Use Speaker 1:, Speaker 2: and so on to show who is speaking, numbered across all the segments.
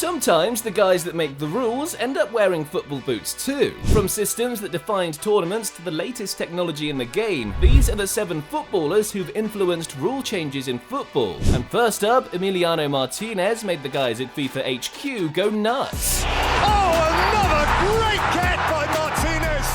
Speaker 1: sometimes the guys that make the rules end up wearing football boots too. From systems that defined tournaments to the latest technology in the game, these are the 7 footballers who've influenced rule changes in football. And first up, Emiliano Martinez made the guys at FIFA HQ go nuts.
Speaker 2: Oh, another great catch by Martinez!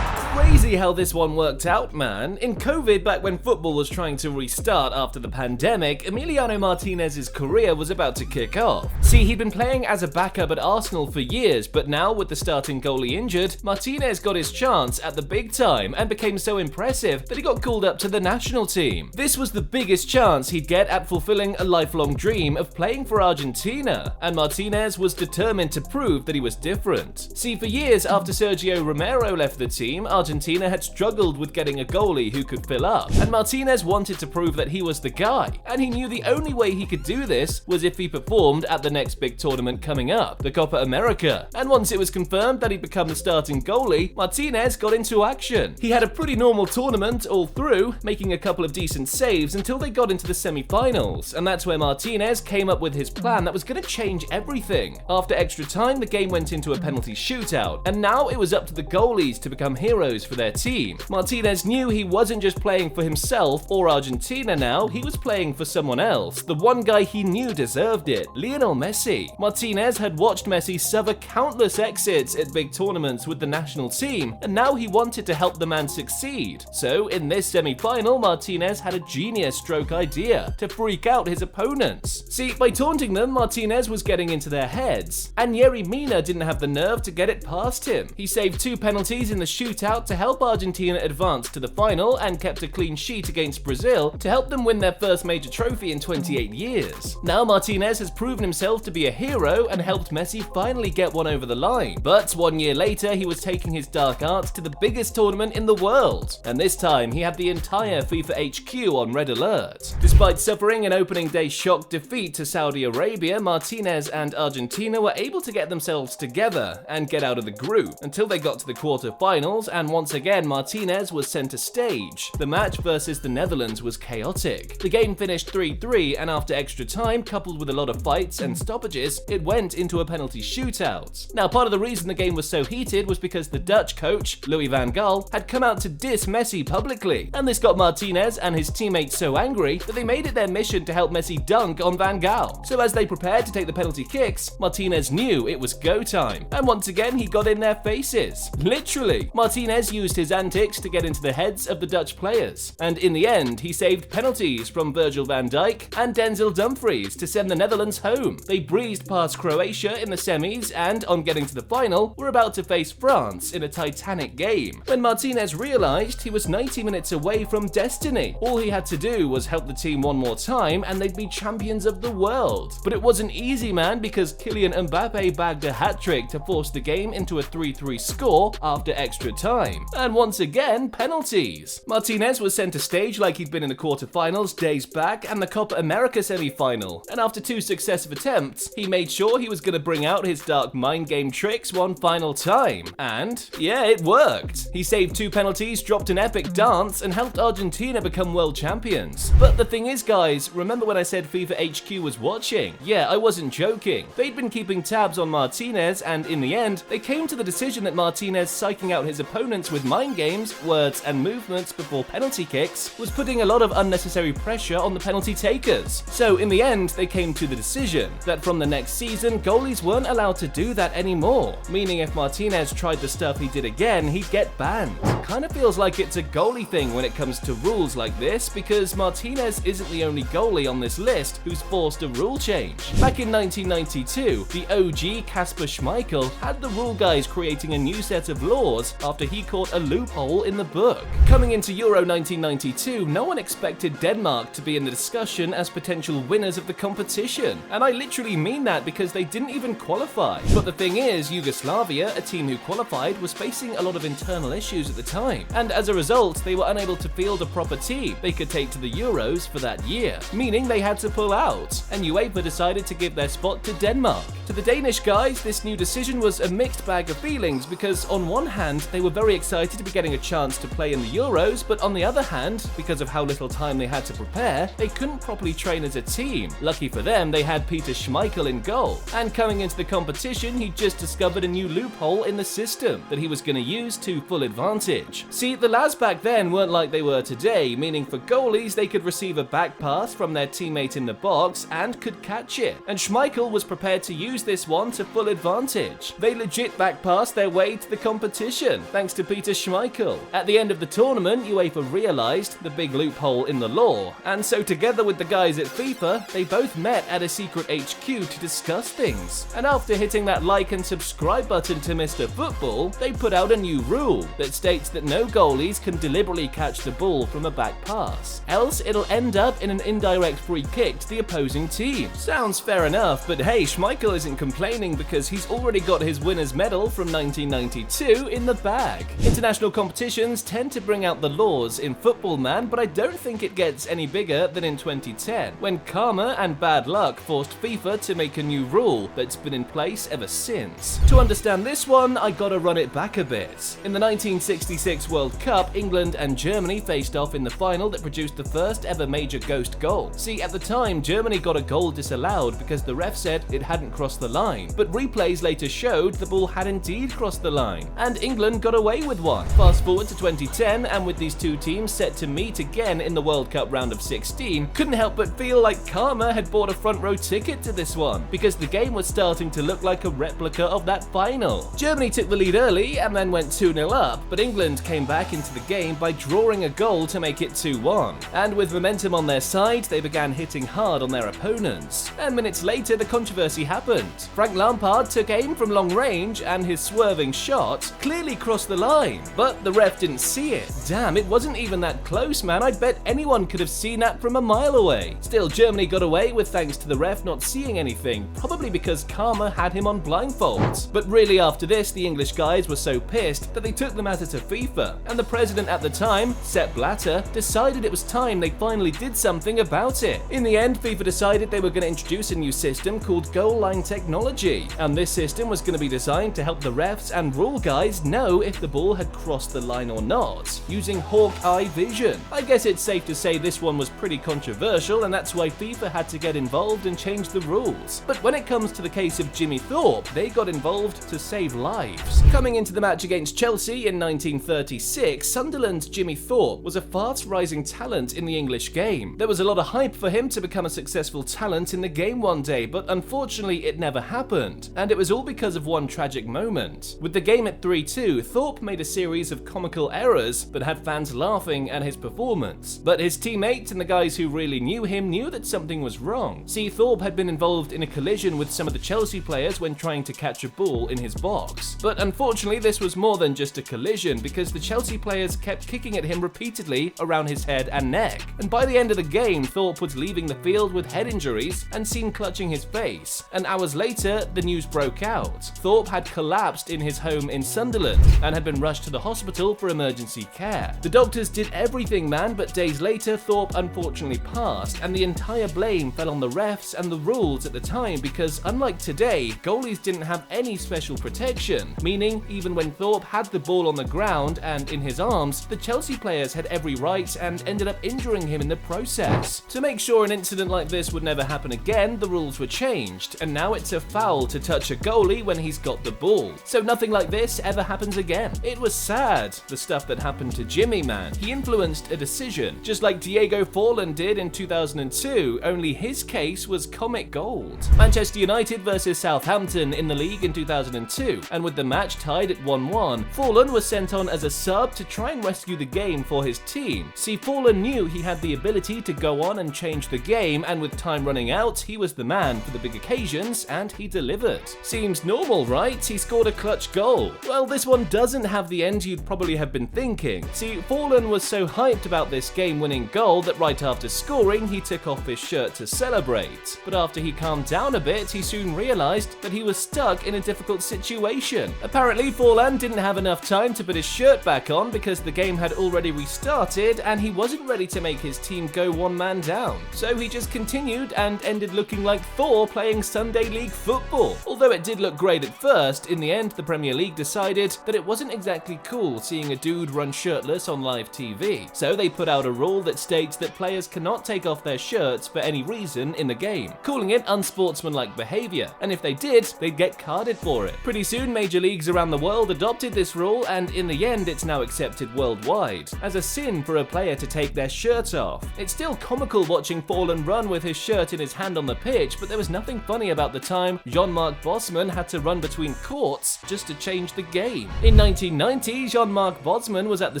Speaker 1: Crazy how this one worked out, man. In COVID, back when football was trying to restart after the pandemic, Emiliano Martinez's career was about to kick off. See, he'd been playing as a backup at Arsenal for years, but now with the starting goalie injured, Martinez got his chance at the big time and became so impressive that he got called up to the national team. This was the biggest chance he'd get at fulfilling a lifelong dream of playing for Argentina, and Martinez was determined to prove that he was different. See, for years after Sergio Romero left the team, Argentina had struggled with getting a goalie who could fill up, and Martinez wanted to prove that he was the guy, and he knew the only way he could do this was if he performed at the next big tournament coming up, the Copa America. And once it was confirmed that he'd become the starting goalie, Martinez got into action. He had a pretty normal tournament all through, making a couple of decent saves until they got into the semi-finals, and that's where Martinez came up with his plan that was going to change everything. After extra time, the game went into a penalty shootout, and now it was up to the goalies to become heroes for their team. Martinez knew he wasn't just playing for himself or Argentina now, he was playing for someone else, the one guy he knew deserved it, Lionel Messi. Martinez had watched Messi suffer countless exits at big tournaments with the national team, and now he wanted to help the man succeed. So in this semi-final, Martinez had a genius stroke idea to freak out his opponents. See, by taunting them, Martinez was getting into their heads, and Yerry Mina didn't have the nerve to get it past him. He saved 2 penalties in the shootout to help Argentina advance to the final and kept a clean sheet against Brazil to help them win their first major trophy in 28 years. Now Martinez has proven himself to be a hero and helped Messi finally get one over the line. But 1 year later, he was taking his dark arts to the biggest tournament in the world, and this time he had the entire FIFA HQ on red alert. Despite suffering an opening day shock defeat to Saudi Arabia, Martinez and Argentina were able to get themselves together and get out of the group until they got to the quarterfinals, and once again Martinez was center stage. The match versus the Netherlands was chaotic. The game finished 3-3, and after extra time, coupled with a lot of fights and stoppages, it went into a penalty shootout. Now, part of the reason the game was so heated was because the Dutch coach, Louis van Gaal, had come out to diss Messi publicly, and this got Martinez and his teammates so angry that they made it their mission to help Messi dunk on Van Gaal. So as they prepared to take the penalty kicks, Martinez knew it was go time, and once again he got in their faces. Literally, Martinez used his antics to get into the heads of the Dutch players, and in the end he saved penalties from Virgil van Dijk and Denzel Dumfries to send the Netherlands home. They breezed past Croatia in the semis, and on getting to the final, were about to face France in a titanic game, when Martinez realized he was 90 minutes away from destiny. All he had to do was help the team one more time and they'd be champions of the world. But it wasn't easy, man, because Kylian Mbappe bagged a hat-trick to force the game into a 3-3 score after extra time. And once again, penalties. Martinez was center stage like he'd been in the quarterfinals days back and the Copa America semi-final, and after 2 successive attempts, he made sure he was going to bring out his dark mind game tricks one final time. And yeah, it worked. He saved 2 penalties, dropped an epic dance, and helped Argentina become world champions. But the thing is, guys, remember when I said FIFA HQ was watching? Yeah, I wasn't joking. They'd been keeping tabs on Martinez, and in the end, they came to the decision that Martinez psyching out his opponents with mind games, words, and movements before penalty kicks was putting a lot of unnecessary pressure on the penalty takers. So in the end, they came to the decision that from the next season, goalies weren't allowed to do that anymore, meaning if Martinez tried the stuff he did again, he'd get banned. Kinda feels like it's a goalie thing when it comes to rules like this, because Martinez isn't the only goalie on this list who's forced a rule change. Back in 1992, the OG Kasper Schmeichel had the rule guys creating a new set of laws after he caught a loophole in the book. Coming into Euro 1992, no one expected Denmark to be in the discussion as potential winners of the competition, and I literally mean that because they didn't even qualify. But the thing is, Yugoslavia, a team who qualified, was facing a lot of internal issues at the time, and as a result, they were unable to field a proper team they could take to the Euros for that year, meaning they had to pull out, and UEFA decided to give their spot to Denmark. To the Danish guys, this new decision was a mixed bag of feelings because on one hand, they were very excited to be getting a chance to play in the Euros, but on the other hand, because of how little time they had to prepare, they couldn't properly train as a team. Lucky for them, they had Peter Schmeichel in goal. And coming into the competition, he just discovered a new loophole in the system that he was going to use to full advantage. See, the lads back then weren't like they were today, meaning for goalies they could receive a back pass from their teammate in the box and could catch it. And Schmeichel was prepared to use this one to full advantage. They legit back passed their way to the competition, thanks to Peter Schmeichel. At the end of the tournament, UEFA realised the big loophole in the law, and so together with the guys at FIFA, they both met at a secret HQ to discuss things. And after hitting that like and subscribe button to Mr. Football, they put out a new rule that states that no goalies can deliberately catch the ball from a back pass, else it'll end up in an indirect free kick to the opposing team. Sounds fair enough, but hey, Schmeichel isn't complaining because he's already got his winner's medal from 1992 in the bag. International competitions tend to bring out the laws in football, man, but I don't think it gets any bigger than in 2010, when karma and bad luck forced FIFA to make a new rule that's been in place ever since. To understand this one, I gotta run it back a bit. In the 1966 World Cup, England and Germany faced off in the final that produced the first ever major ghost goal. See, at the time, Germany got a goal disallowed because the ref said it hadn't crossed the line, but replays later showed the ball had indeed crossed the line, and England got away with one. Fast forward to 2010, and with these two teams set to meet again in the World Cup round of 16, couldn't help but feel like karma had bought a front row ticket to this one, because the game was starting to look like a replica of that final. Germany took the lead early and then went 2-0 up, but England came back into the game by drawing a goal to make it 2-1. And with momentum on their side, they began hitting hard on their opponents. And minutes later, the controversy happened. Frank Lampard took aim from long range, and his swerving shot clearly crossed the line, but the ref didn't see it. Damn, it wasn't even that close, man. I bet anyone could have seen that from a mile away. Still, Germany got away with thanks to the ref not seeing anything, probably because karma had him on blindfolds. But really after this, the English guys were so pissed that they took the matter to FIFA, and the president at the time, Sepp Blatter, decided it was time they finally did something about it. In the end, FIFA decided they were going to introduce a new system called goal line technology, and this system was going to be designed to help the refs and rule guys know if the ball had crossed the line or not, using hawk-eye vision. I guess it's safe to say this one was pretty controversial, and that's why FIFA had to get involved and change the rules. But when it comes to the case of Jimmy Thorpe, they got involved to save lives. Coming into the match against Chelsea in 1936, Sunderland's Jimmy Thorpe was a fast-rising talent in the English game. There was a lot of hype for him to become a successful talent in the game one day, but unfortunately it never happened, and it was all because of one tragic moment. With the game at 3-2, Thorpe made a series of comical errors that had fans laughing at his performance, but his teammates and the guys who really knew him knew that something was wrong. See, Thorpe had been involved in a collision with some of the Chelsea players when trying to catch a ball in his box, but unfortunately this was more than just a collision, because the Chelsea players kept kicking at him repeatedly around his head and neck, and by the end of the game Thorpe was leaving the field with head injuries and seen clutching his face, and hours later the news broke out. Thorpe had collapsed in his home in Sunderland and had been rushed to the hospital for emergency care. The doctors did everything, man, but days later Thorpe unfortunately passed, and the entire blame fell on the refs and the rules at the time, because unlike today, goalies didn't have any special protection, meaning even when Thorpe had the ball on the ground and in his arms, the Chelsea players had every right and ended up injuring him in the process. To make sure an incident like this would never happen again, the rules were changed, and now it's a foul to touch a goalie when he's got the ball, so nothing like this ever happens again. It was sad, the stuff that happened to Jimmy, man. He influenced a decision, just like Diego Forlan did in 2002, only his case was comic gold. Manchester United versus Southampton in the league in 2002, and with the match tied at 1-1, Forlan was sent on as a sub to try and rescue the game for his team. See, Forlan knew he had the ability to go on and change the game, and with time running out, he was the man for the big occasions, and he delivered. Seems normal, right? He scored a clutch goal. Well, this one doesn't have the end you'd probably have been thinking. See, Forlan was so hyped about this game-winning goal that right after scoring, he took off his shirt to celebrate. But after he calmed down a bit, he soon realized that he was stuck in a difficult situation. Apparently, Forlan didn't have enough time to put his shirt back on because the game had already restarted and he wasn't ready to make his team go one man down. So he just continued and ended looking like Thor playing Sunday League football. Although it did look great at first, in the end the Premier League decided that it wasn't exactly cool seeing a dude run shirtless on live TV. So they put out a rule that states that players cannot take off their shirts for any reason in the game, calling it brilliant unsportsmanlike behavior, and if they did, they'd get carded for it. Pretty soon, major leagues around the world adopted this rule, and in the end, it's now accepted worldwide as a sin for a player to take their shirt off. It's still comical watching Fallen run with his shirt in his hand on the pitch, but there was nothing funny about the time Jean-Marc Bosman had to run between courts just to change the game. In 1990, Jean-Marc Bosman was at the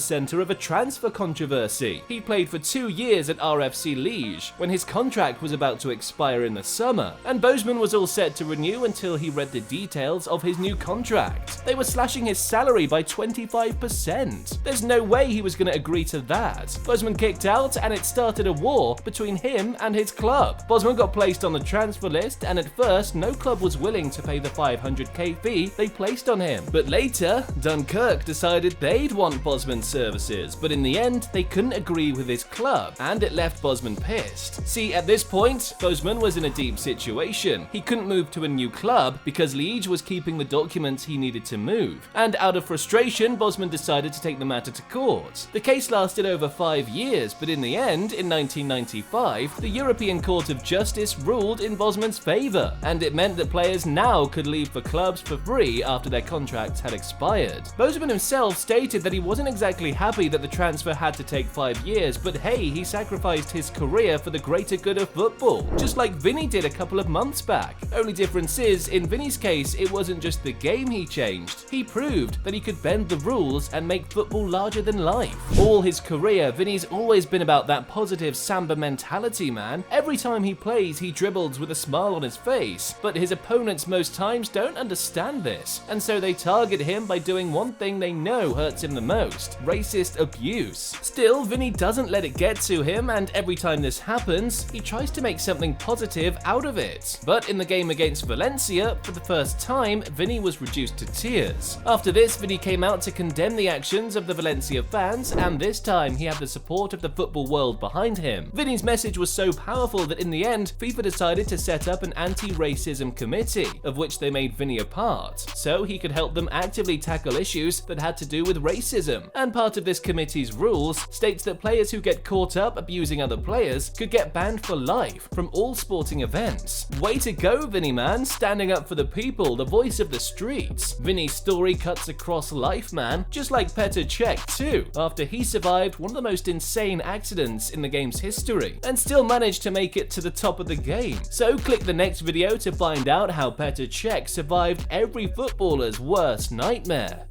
Speaker 1: center of a transfer controversy. He played for 2 years at RFC Liège when his contract was about to expire in the summer, and Bosman was all set to renew until he read the details of his new contract. They were slashing his salary by 25%. There's no way he was going to agree to that. Bosman kicked out, and it started a war between him and his club. Bosman got placed on the transfer list, and at first, no club was willing to pay the $500K fee they placed on him. But later, Dunkirk decided they'd want Bosman's services, but in the end, they couldn't agree with his club, and it left Bosman pissed. See, at this point, Bosman was in a deep situation. He couldn't move to a new club because Liège was keeping the documents he needed to move, and out of frustration, Bosman decided to take the matter to court. The case lasted over 5 years, but in the end, in 1995, the European Court of Justice ruled in Bosman's favor, and it meant that players now could leave for clubs for free after their contracts had expired. Bosman himself stated that he wasn't exactly happy that the transfer had to take 5 years, but hey, he sacrificed his career for the greater good of football, just like Vinny did a couple of months back. Only difference is, in Vinny's case, it wasn't just the game he changed. He proved that he could bend the rules and make football larger than life. All his career, Vinny's always been about that positive Samba mentality, man. Every time he plays, he dribbles with a smile on his face, but his opponents most times don't understand this, and so they target him by doing one thing they know hurts him the most: racist abuse. Still, Vinny doesn't let it get to him, and every time this happens, he tries to make something positive out of it. But in the game against Valencia, for the first time, Vinny was reduced to tears. After this, Vinny came out to condemn the actions of the Valencia fans, and this time he had the support of the football world behind him. Vinny's message was so powerful that in the end, FIFA decided to set up an anti-racism committee, of which they made Vinny a part, so he could help them actively tackle issues that had to do with racism. And part of this committee's rules states that players who get caught up abusing other players could get banned for life from all sporting events. Way to go, Vinny, man, standing up for the people, the voice of the streets. Vinny's story cuts across life, man, just like Petr Cech too, after he survived one of the most insane accidents in the game's history, and still managed to make it to the top of the game. So click the next video to find out how Petr Cech survived every footballer's worst nightmare.